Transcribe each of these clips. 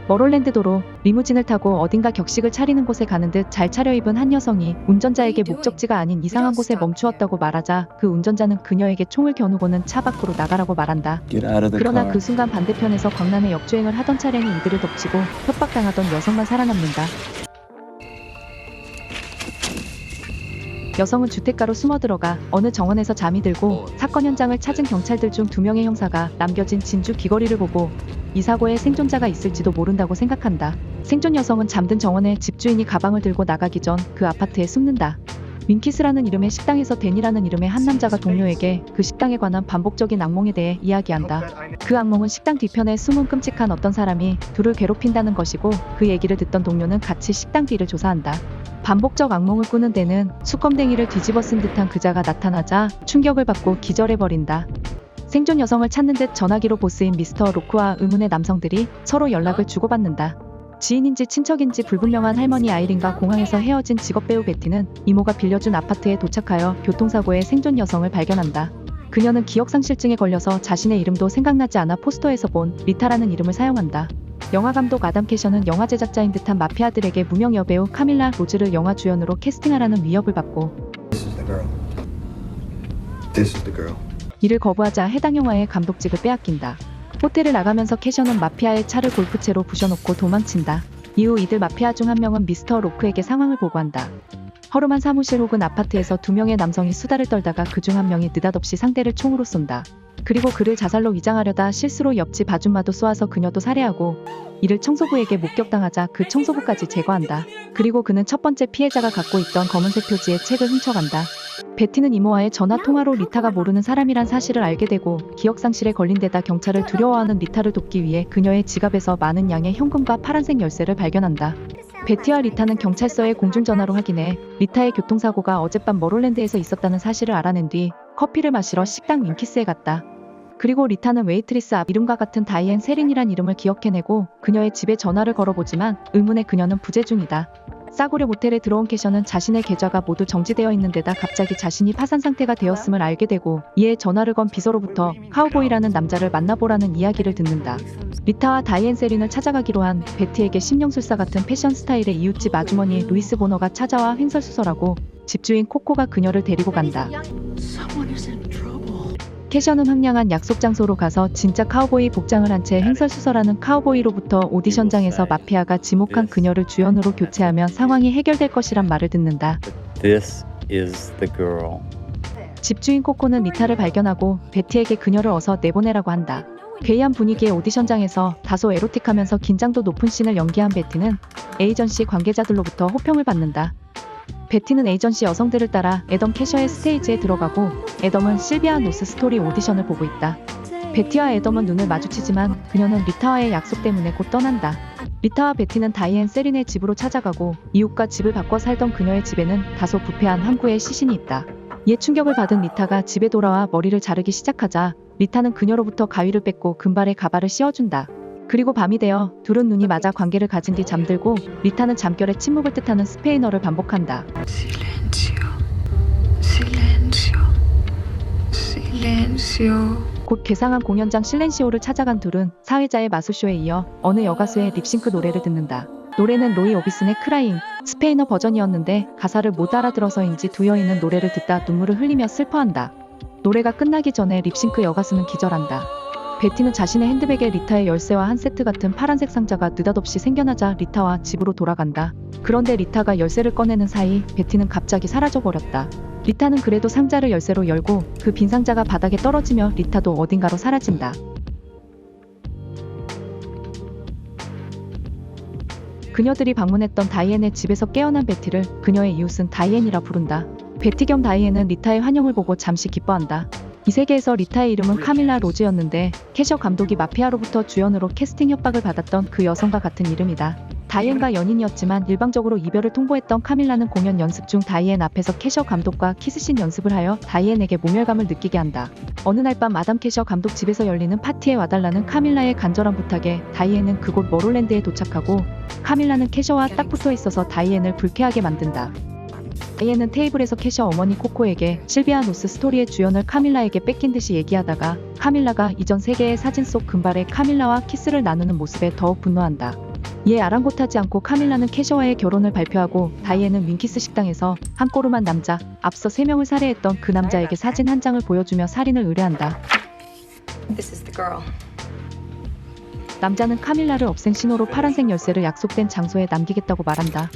머롤랜드 도로, 리무진을 타고 어딘가 격식을 차리는 곳에 가는 듯 잘 차려입은 한 여성이 운전자에게 목적지가 아닌 이상한 곳에 멈추었다고 말하자 그 운전자는 그녀에게 총을 겨누고는 차 밖으로 나가라고 말한다. Get out of the 그러나 car. 그 순간 반대편에서 광란의 역주행을 하던 차량이 이들을 덮치고 협박당하던 여성만 살아남는다. 여성은 주택가로 숨어들어가 어느 정원에서 잠이 들고 사건 현장을 찾은 경찰들 중 2명의 형사가 남겨진 진주 귀걸이를 보고 이 사고에 생존자가 있을지도 모른다고 생각한다. 생존 여성은 잠든 정원에 집주인이 가방을 들고 나가기 전 그 아파트에 숨는다. 윈키스라는 이름의 식당에서 데니라는 이름의 한 남자가 동료에게 그 식당에 관한 반복적인 악몽에 대해 이야기한다. 그 악몽은 식당 뒤편에 숨은 끔찍한 어떤 사람이 둘을 괴롭힌다는 것이고 그 얘기를 듣던 동료는 같이 식당 뒤를 조사한다. 반복적 악몽을 꾸는 데는 수검댕이를 뒤집어 쓴 듯한 그자가 나타나자 충격을 받고 기절해버린다. 생존 여성을 찾는 듯 전화기로 보스인 미스터 로크와 의문의 남성들이 서로 연락을 주고받는다. 지인인지 친척인지 불분명한 할머니 아이린과 공항에서 헤어진 직업배우 베티는 이모가 빌려준 아파트에 도착하여 교통사고의 생존 여성을 발견한다. 그녀는 기억상실증에 걸려서 자신의 이름도 생각나지 않아 포스터에서 본 리타라는 이름을 사용한다. 영화감독 아담 캐셔는 영화 제작자인 듯한 마피아들에게 무명 여배우 카밀라 로즈를 영화 주연으로 캐스팅하라는 위협을 받고 This is the girl. This is the girl. 이를 거부하자 해당 영화의 감독직을 빼앗긴다. 호텔을 나가면서 캐셔는 마피아의 차를 골프채로 부셔놓고 도망친다. 이후 이들 마피아 중 한 명은 미스터 로크에게 상황을 보고한다. 허름한 사무실 혹은 아파트에서 2명의 남성이 수다를 떨다가 그중 한 명이 느닷없이 상대를 총으로 쏜다. 그리고 그를 자살로 위장하려다 실수로 옆집 아줌마도 쏘아서 그녀도 살해하고 이를 청소부에게 목격당하자 그 청소부까지 제거한다. 그리고 그는 첫 번째 피해자가 갖고 있던 검은색 표지의 책을 훔쳐간다. 베티는 이모와의 전화통화로 리타가 모르는 사람이란 사실을 알게 되고 기억상실에 걸린 데다 경찰을 두려워하는 리타를 돕기 위해 그녀의 지갑에서 많은 양의 현금과 파란색 열쇠를 발견한다. 베티와 리타는 경찰서에 공중전화로 확인해 리타의 교통사고가 어젯밤 머롤랜드에서 있었다는 사실을 알아낸 뒤 커피를 마시러 식당 윈키스에 갔다. 그리고 리타는 웨이트리스 앞 이름과 같은 다이앤 세린이란 이름을 기억해내고 그녀의 집에 전화를 걸어보지만 의문의 그녀는 부재 중이다. 싸구려 모텔에 들어온 캐셔는 자신의 계좌가 모두 정지되어 있는 데다 갑자기 자신이 파산 상태가 되었음을 알게 되고 이에 전화를 건 비서로부터 카우보이라는 남자를 만나보라는 이야기를 듣는다. 리타와 다이앤 세린을 찾아가기로 한 베티에게 심령술사 같은 패션 스타일의 이웃집 아주머니 루이스 보너가 찾아와 횡설수설하고 집주인 코코가 그녀를 데리고 간다. 캐셔는 황량한 약속 장소로 가서 진짜 카우보이 복장을 한 채 횡설수설하는 카우보이로부터 오디션장에서 마피아가 지목한 그녀를 주연으로 교체하면 상황이 해결될 것이란 말을 듣는다. This is the girl. 집주인 코코는 리타를 발견하고 베티에게 그녀를 어서 내보내라고 한다. 괴이한 분위기의 오디션장에서 다소 에로틱하면서 긴장도 높은 씬을 연기한 베티는 에이전시 관계자들로부터 호평을 받는다. 베티는 에이전시 여성들을 따라 애덤 캐셔의 스테이지에 들어가고 애덤은 실비아 노스 스토리 오디션을 보고 있다. 베티와 애덤은 눈을 마주치지만 그녀는 리타와의 약속 때문에 곧 떠난다. 리타와 베티는 다이앤 세린의 집으로 찾아가고 이웃과 집을 바꿔 살던 그녀의 집에는 다소 부패한 항구의 시신이 있다. 이에 충격을 받은 리타가 집에 돌아와 머리를 자르기 시작하자 리타는 그녀로부터 가위를 뺏고 금발에 가발을 씌워준다. 그리고 밤이 되어 둘은 눈이 맞아 관계를 가진 뒤 잠들고 리타는 잠결에 침묵을 뜻하는 스페인어를 반복한다. 곧 개상한 공연장 실렌시오를 찾아간 둘은 사회자의 마술쇼에 이어 어느 여가수의 립싱크 노래를 듣는다. 노래는 로이 오비슨의 크라잉, 스페인어 버전이었는데 가사를 못 알아들어서인지 두 여인은 노래를 듣다 눈물을 흘리며 슬퍼한다. 노래가 끝나기 전에 립싱크 여가수는 기절한다. 베티는 자신의 핸드백에 리타의 열쇠와 한 세트 같은 파란색 상자가 느닷없이 생겨나자 리타와 집으로 돌아간다. 그런데 리타가 열쇠를 꺼내는 사이 베티는 갑자기 사라져버렸다. 리타는 그래도 상자를 열쇠로 열고 그 빈 상자가 바닥에 떨어지며 리타도 어딘가로 사라진다. 그녀들이 방문했던 다이앤의 집에서 깨어난 베티를 그녀의 이웃은 다이앤이라 부른다. 베티 겸 다이앤은 리타의 환영을 보고 잠시 기뻐한다. 이 세계에서 리타의 이름은 카밀라 로즈였는데 캐셔 감독이 마피아로부터 주연으로 캐스팅 협박을 받았던 그 여성과 같은 이름이다. 다이앤과 연인이었지만 일방적으로 이별을 통보했던 카밀라는 공연 연습 중 다이앤 앞에서 캐셔 감독과 키스씬 연습을 하여 다이앤에게 모멸감을 느끼게 한다. 어느 날 밤 아담 캐셔 감독 집에서 열리는 파티에 와달라는 카밀라의 간절한 부탁에 다이앤은 그곳 머롤랜드에 도착하고 카밀라는 캐셔와 딱 붙어 있어서 다이앤을 불쾌하게 만든다. 다이앤은 테이블에서 캐셔 어머니 코코에게 실비아 노스 스토리의 주연을 카밀라에게 뺏긴 듯이 얘기하다가 카밀라가 이전 세계의 사진 속 금발의 카밀라와 키스를 나누는 모습에 더욱 분노한다. 이에 아랑곳하지 않고 카밀라는 캐셔와의 결혼을 발표하고 다이앤은 윈키스 식당에서 한 꼬르만 남자, 앞서 3명을 살해했던 그 남자에게 사진 한 장을 보여주며 살인을 의뢰한다. This is the girl. 남자는 카밀라를 없앤 신호로 파란색 열쇠를 약속된 장소에 남기겠다고 말한다.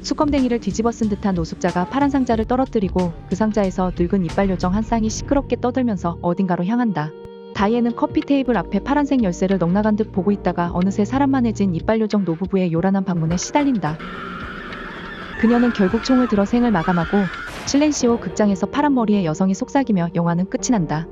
수검댕이를 뒤집어 쓴 듯한 노숙자가 파란 상자를 떨어뜨리고 그 상자에서 늙은 이빨 요정 한 쌍이 시끄럽게 떠들면서 어딘가로 향한다. 다이앤은 커피 테이블 앞에 파란색 열쇠를 넉나간 듯 보고 있다가 어느새 사람만해진 이빨 요정 노부부의 요란한 방문에 시달린다. 그녀는 결국 총을 들어 생을 마감하고 실렌시오 극장에서 파란 머리의 여성이 속삭이며 영화는 끝이 난다.